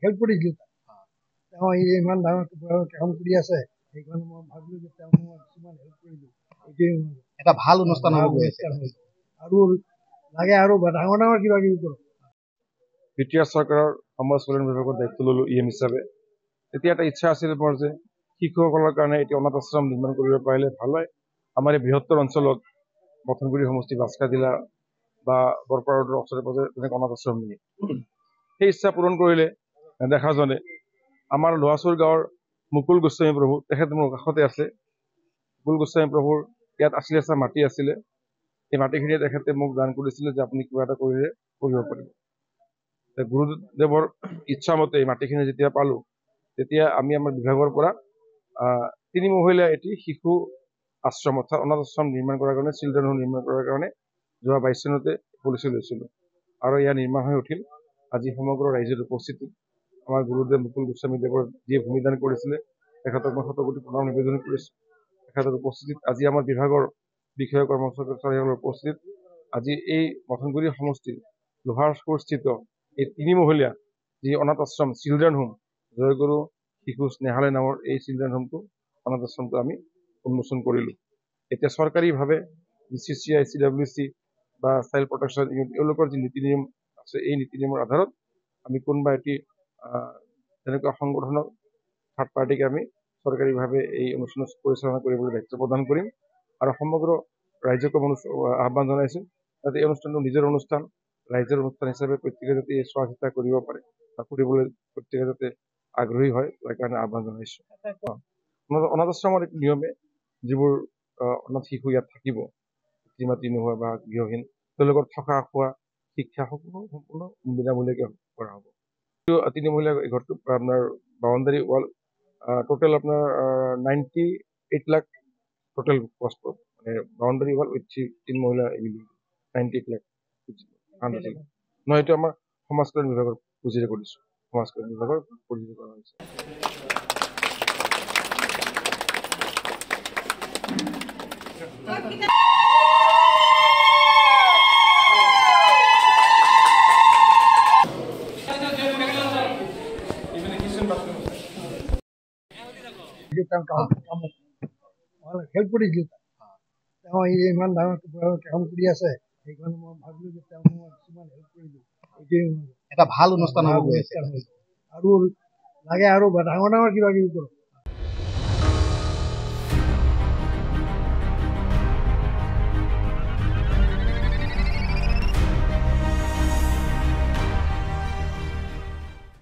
help কৰিছিল তেওঁ ইমান ডাঙৰ কাম কৰি আছে সেইকাৰণে মই ভাবিলো যে তেওঁ মই কিছুমান হেল্প কৰি দিওঁ এইটোৱে এটা ভাল অনুষ্ঠান হ'ব গৈ আছে আৰু লাগে আৰু ডাঙৰ ডাঙৰ কিবা কিবি কৰক বিটিআৰ চৰকাৰৰ সমাজ কল্যাণ বিভাগৰ দায়িত্ব ল'লো ইএম হিচাপে তেতিয়া এটা ইচ্ছা আছিল মোৰ যে শিশুসকলৰ কাৰণে এতিয়া অনাথ আশ্ৰম নিৰ্মাণ কৰিব পাৰিলে ভাল হয় আমাৰ এই বৃহত্তৰ অঞ্চলত মথনগুৰি সমষ্টি বাস্কাজিলা বা বৰপাৰৰ ওচৰে পাজৰে তেনেকৈ অনাথ আশ্ৰম নেকি সেই ইচ্ছা পূৰণ কৰিলে দেখাজনে আমাৰ লোহাচুৰ গাঁৱৰ মুকুল গোস্বামী প্ৰভু তেখেত মোৰ কাষতে আছে মুকুল গোস্বামী প্ৰভুৰ ইয়াত আছিলে এটা মাটি আছিলে এই মাটিখিনি তেখেতে মোক দান কৰিছিলে যে আপুনি কিবা এটা কৰিলে কৰিব পাৰিব গুৰুদেৱৰ ইচ্ছামতে এই মাটিখিনি যেতিয়া পালো তেতিয়া আমি আমাৰ বিভাগৰ পৰা 3 মহিলা এটি শিশু আশ্ৰম অৰ্থাৎ অনাথ আশ্ৰম নিৰ্মাণ কৰাৰ কাৰণে চিলড্ৰেন হোম নিৰ্মাণ কৰাৰ কাৰণে যোৱা 22 চনতে পলিচি লৈছিলোঁ আৰু ইয়াৰ নিৰ্মাণ হৈ উঠিল আজি সমগ্ৰ ৰাইজৰ উপস্থিতি আমাৰ গুৰুদেৱ মুকুল গোস্বামী দেৱৰ যিয়ে ভূমিদান কৰিছিলে তেখেতক মই শতকোটি প্ৰণাম নিবেদন কৰিছোঁ তেখেতৰ উপস্থিতিত আজি আমাৰ বিভাগৰ বিষয়া কৰ্মচাৰীসকলৰ উপস্থিতিত আজি এই মথনগুৰি সমষ্টিৰ লোহাৰপুৰস্থিত এই 3 মহিলা যি অনাথ আশ্ৰম চিলড্ৰেন হোম জয়গুৰু শিশু স্নেহালয় নামৰ এই চিলড্ৰেন হোমটো অনাথ আশ্ৰমটো আমি উন্মোচন কৰিলোঁ এতিয়া চৰকাৰীভাৱে BCCI CWC বা চাইল্ড প্ৰটেকশ্যন ইউনিট এওঁলোকৰ যি নীতি নিয়ম আছে এই নীতি নিয়মৰ আধাৰত আমি কোনোবা এটি তেনেকুৱা সংগঠনক থাৰ্ড পাৰ্টিকে আমি চৰকাৰীভাৱে এই অনুষ্ঠান পৰিচালনা কৰিবলৈ দায়িত্ব প্ৰদান কৰিম আৰু সমগ্ৰ ৰাজ্যক আহ্বান জনাইছোঁ যাতে এই অনুষ্ঠানটো নিজৰ অনুষ্ঠান ৰাইজৰ অনুষ্ঠান হিচাপে প্ৰত্যেকে যাতে চোৱা চিতা কৰিব পাৰে বা কৰিবলৈ প্ৰত্যেকে যাতে আগ্ৰহী হয় তাৰ কাৰণে আহ্বান জনাইছোঁ অনাথ আশ্ৰমৰ এইটো নিয়মে যিবোৰ অনাথ শিশু ইয়াত থাকিব পিতৃ মাতৃ নোহোৱা বা গৃহহীন তেওঁলোকৰ থকা খোৱা শিক্ষা সকলো সম্পূৰ্ণ বিনামূলীয়াকৈ কৰা হ'ব 3 মহিলা ঘৰটো আপোনাৰ বাউণ্ডাৰী ৱাল টোটেল আপোনাৰ 98 লাখ টোটেল কষ্ট মানে বাউণ্ডাৰী ৱাল উইথ 3 মহিলা 98 লাখ নহয় এইটো আমাৰ সমাজ কল্যাণ বিভাগৰ পুঁজিৰে কৰিছোঁ সমাজ কল্যাণ বিভাগৰ পুঁজিৰে কৰা হৈছে হেল্প কৰিছিল তেওঁ ইমান ডাঙৰ কাম কৰি আছে সেইকাৰণে মই ভাবিলো যে তেওঁ মই কিছুমান হেল্প কৰি দিওঁ এইটোৱে এটা ভাল অনুষ্ঠান হ'ব গৈ আছে আৰু লাগে আৰু ডাঙৰ ডাঙৰ কিবা কিবি কৰক